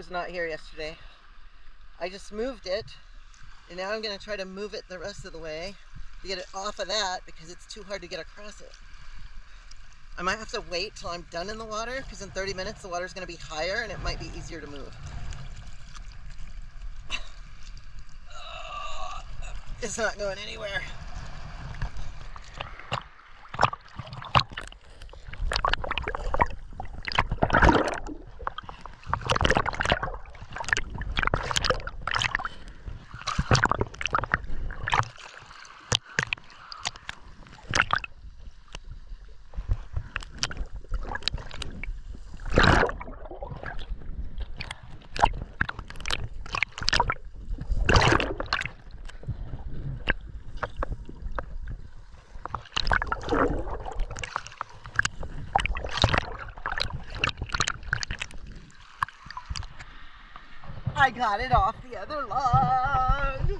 was not here yesterday. I just moved it, and now I'm going to try to move it the rest of the way to get it off of that because it's too hard to get across it. I might have to wait till I'm done in the water because in 30 minutes the water's going to be higher and it might be easier to move. It's not going anywhere. I got it off the other log.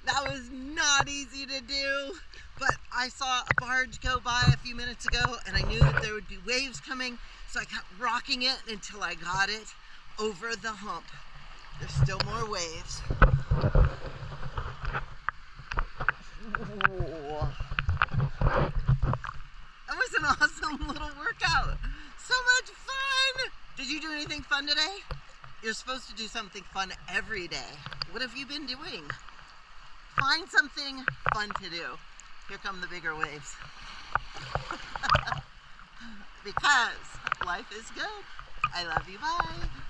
That was not easy to do, but I saw a barge go by a few minutes ago and I knew that there would be waves coming, so I kept rocking it until I got it over the hump. There's still more waves. Whoa. That was an awesome little workout. So much fun! Did you do anything fun today? You're supposed to do something fun every day. What have you been doing? Find something fun to do. Here come the bigger waves. Because life is good. I love you. Bye.